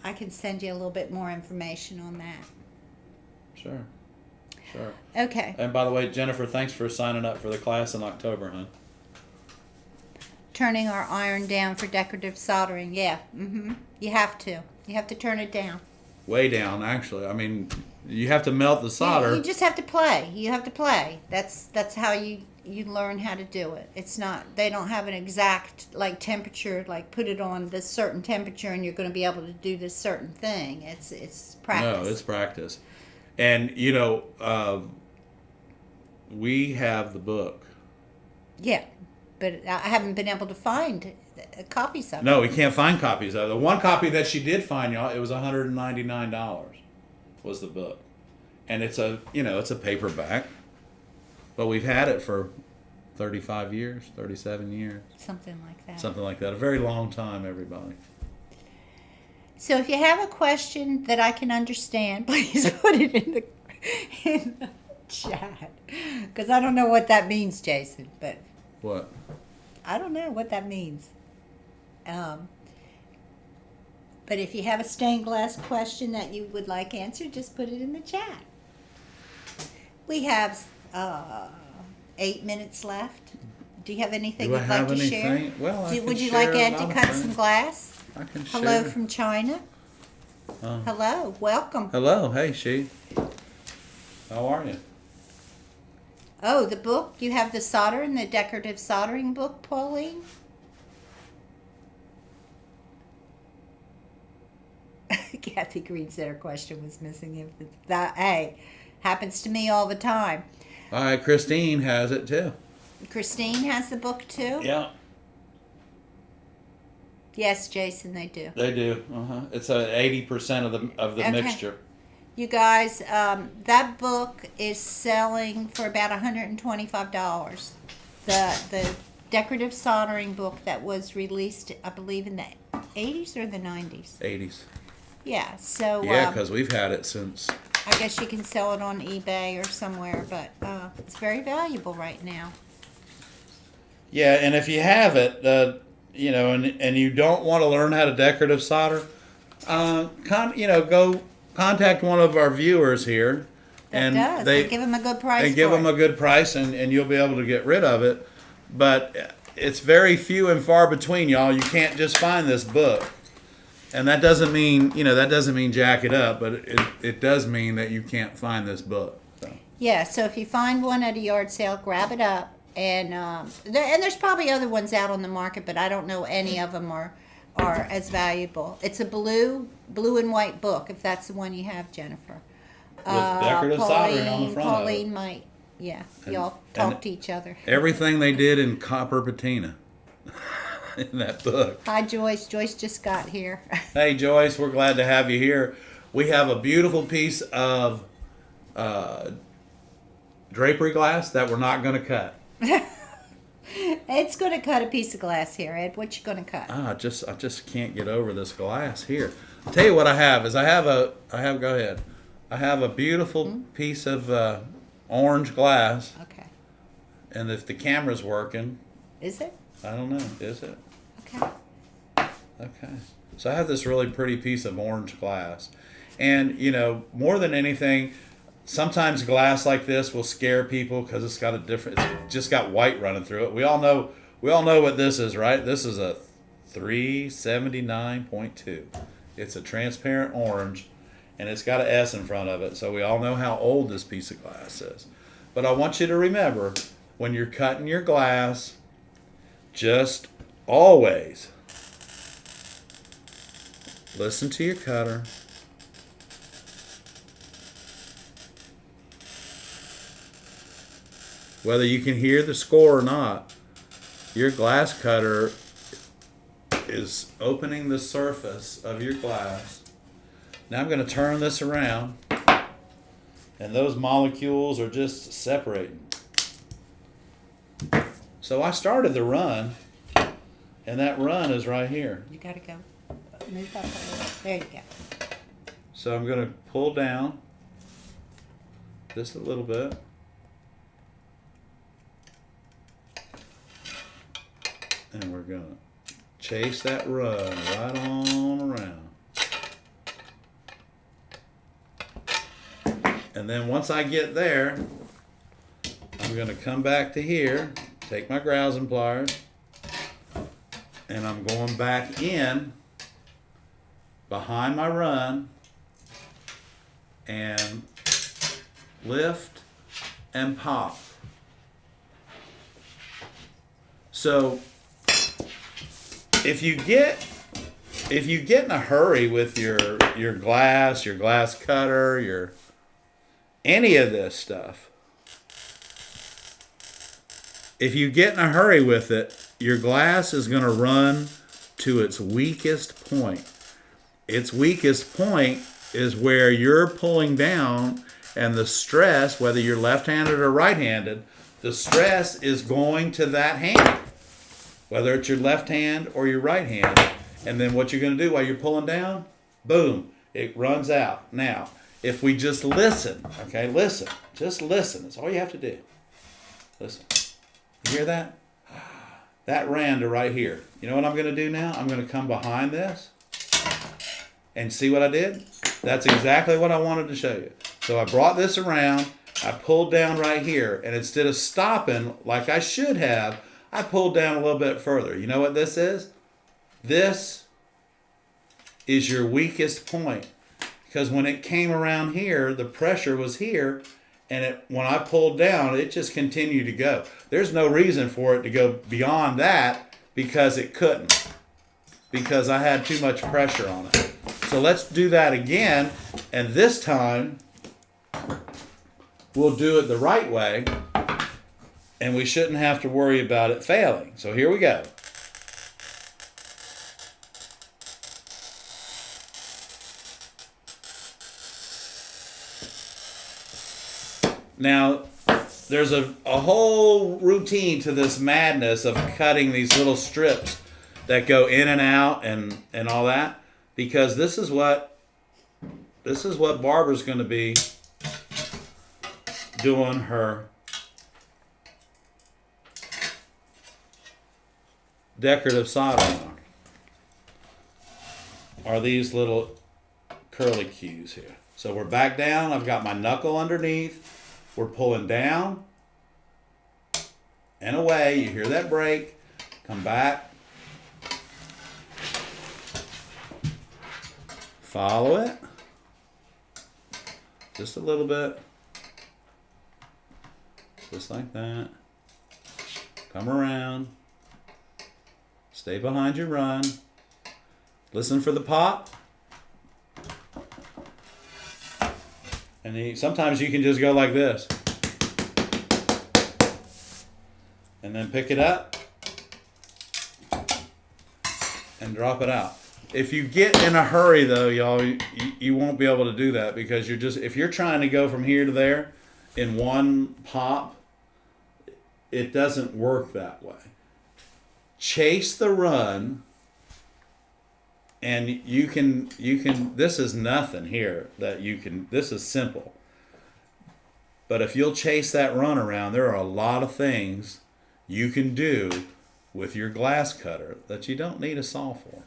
I can send you a little bit more information on that. Sure. Okay. And by the way, Jennifer, thanks for signing up for the class in October, hon. turning our iron down for decorative soldering. Yeah. You have to. You have to turn it down. Way down, actually. I mean, you have to melt the solder. You just have to play. You have to play. That's how you learn how to do it. It's not, they don't have an exact like temperature, like put it on this certain temperature and you're going to be able to do this certain thing. It's practice. No, it's practice. And you know, we have the book. Yeah, but I haven't been able to find copies of it. No, we can't find copies of it. The one copy that she did find, y'all, it was $199 was the book. And it's a, you know, it's a paperback. But we've had it for 35 years, 37 years. Something like that. Something like that. A very long time, everybody. So if you have a question that I can understand, please put it in the chat. Because I don't know what that means, Jason. But What? I don't know what that means. But if you have a stained glass question that you would like answered, just put it in the chat. We have 8 minutes left. Do you have anything you'd like to share? Well, would you like Ed to cut some glass? I can Hello share. from China. Hello, welcome. Hello, hey, she. How are you? Oh, the book? You have the soldering, the decorative soldering book, Pauline? Kathy Green said her question was missing. If that, hey, happens to me all the time. Christine has it too. Christine has the book too? Yeah. Yes, Jason, they do. They do. It's 80% of the Okay. mixture. You guys, that book is selling for about $125. The decorative soldering book that was released, I believe, in the 80s or the 90s. 80s. Yeah, so Yeah, because we've had it since. I guess you can sell it on eBay or somewhere, but it's very valuable right now. Yeah, and if you have it, you know, and you don't want to learn how to decorative solder, go contact one of our viewers here, and they give them a good price. And give them a good price, and you'll be able to get rid of it. But it's very few and far between, y'all. You can't just find this book, and that doesn't mean jack it up, but it does mean that you can't find this book. So. Yeah, so if you find one at a yard sale, grab it up. And there's probably other ones out on the market, but I don't know any of them are as valuable. It's a blue and white book, if that's the one you have, Jennifer. With decorative soldering on the front Pauline of it. might, yeah. Y'all talk to each other. Everything they did in copper patina in that book. Hi, Joyce. Joyce just got here. Hey, Joyce, we're glad to have you here. We have a beautiful piece of drapery glass that we're not going to cut. Ed's going to cut a piece of glass here. Ed, what you going to cut? I just can't get over this glass here. I'll tell you what I have is I have a beautiful piece of orange glass. Okay. And if the camera's working, is it? I don't know. Is it? Okay. Okay. So I have this really pretty piece of orange glass. And, you know, more than anything, sometimes glass like this will scare people because it's just got white running through it. We all know what this is, right? This is a 379.2. It's a transparent orange, and it's got an S in front of it, so we all know how old this piece of glass is. But I want you to remember, when you're cutting your glass, just always listen to your cutter. Whether you can hear the score or not, your glass cutter is opening the surface of your glass. Now I'm going to turn this around, and those molecules are just separating. So I started the run, and that run is right here. You got to go. Move up a little. There you go. So I'm going to pull down just a little bit. And we're going to chase that run right on around. And then once I get there, I'm going to come back to here, take my grousing pliers, and I'm going back in behind my run and lift and pop. So if you get in a hurry with your glass cutter, your any of this stuff, if you get in a hurry with it, your glass is going to run to its weakest point. Its weakest point is where you're pulling down, and the stress, whether you're left-handed or right-handed, the stress is going to that hand, whether it's your left hand or your right hand. And then what you're going to do while you're pulling down, boom, it runs out. Now, if we just listen, okay, listen, just listen. That's all you have to do. Listen. You hear that? That ran to right here. You know what I'm going to do now? I'm going to come behind this and see what I did? That's exactly what I wanted to show you. So I brought this around, I pulled down right here, and instead of stopping like I should have, I pulled down a little bit further. You know what this is? This is your weakest point. Because when it came around here, the pressure was here, and when I pulled down, it just continued to go. There's no reason for it to go beyond that because it couldn't. Because I had too much pressure on it. So let's do that again, and this time we'll do it the right way, and we shouldn't have to worry about it failing. So here we go. Now, there's a whole routine to this madness of cutting these little strips that go in and out and all that, because this is what Barbara's going to be doing her decorative soldering on. Are these little curly cues here. So we're back down. I've got my knuckle underneath. We're pulling down and away. You hear that break. Come back. Follow it. Just a little bit. Just like that. Come around. Stay behind your run. Listen for the pop. And sometimes you can just go like this. And then pick it up and drop it out. If you get in a hurry though, y'all, you won't be able to do that, because if you're trying to go from here to there in one pop, it doesn't work that way. Chase the run, and you can this is nothing here that you can, this is simple. But if you'll chase that run around, there are a lot of things you can do with your glass cutter that you don't need a saw for.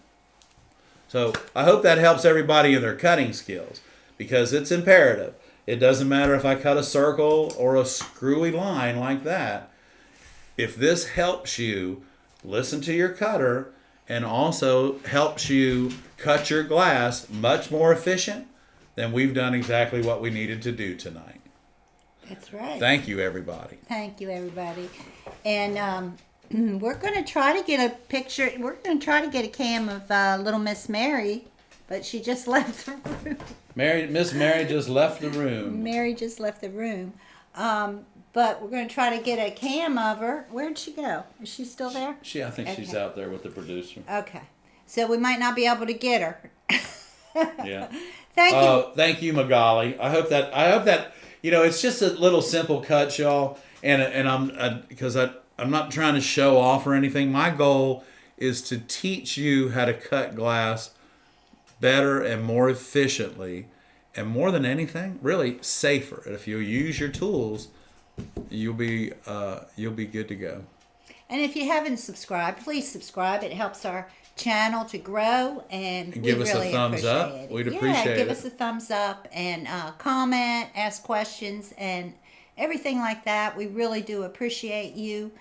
So I hope that helps everybody in their cutting skills, because it's imperative. It doesn't matter if I cut a circle or a screwy line like that. If this helps you listen to your cutter and also helps you cut your glass much more efficient, then we've done exactly what we needed to do tonight. That's right. Thank you, everybody. Thank you, everybody. And we're going to try to get a picture. We're going to try to get a cam of little Miss Mary, but she just left the room. Miss Mary just left the room. Mary just left the room. But we're going to try to get a cam of her. Where'd she go? Is she still there? I think she's out there with the producer. Okay. So we might not be able to get her. Yeah. Thank you. Thank you, Magali. I hope that it's just a little simple cut, y'all. And I'm not trying to show off or anything. My goal is to teach you how to cut glass better and more efficiently, and more than anything, really safer. And if you use your tools, you'll be good to go. And if you haven't subscribed, please subscribe. It helps our channel to grow, and give we us really a thumbs appreciate up. it. We'd appreciate it. Give us a thumbs up, and comment, ask questions, and everything like that. We really do appreciate you.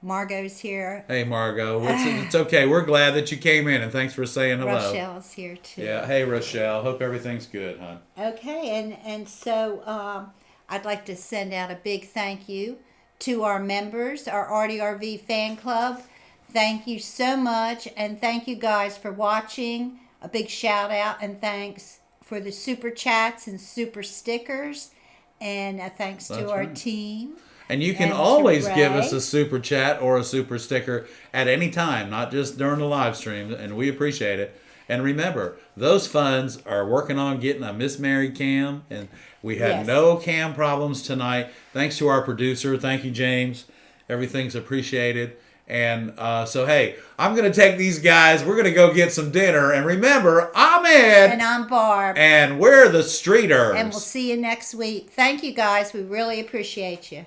Margot's here. Hey, Margot. It's okay. We're glad that you came in, and thanks for saying hello. Rochelle's here too. Yeah. Hey, Rochelle. Hope everything's good, hon. Okay, and so I'd like to send out a big thank you to our members, our ARTyRV fan club. Thank you so much, and thank you guys for watching. A big shout out and thanks for the super chats and super stickers, and thanks to our team. And you can always give us a super chat or a super sticker at any time, not just during the live stream, and we appreciate it. And remember, those funds are working on getting a Miss Mary cam, and we had no cam problems tonight. Thanks to our producer. Thank you, James. Everything's appreciated. And so, hey, I'm going to take these guys. We're going to go get some dinner. And remember, I'm Ed. And I'm Barb. And we're the Streeters. And we'll see you next week. Thank you, guys. We really appreciate you.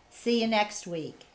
See you next week.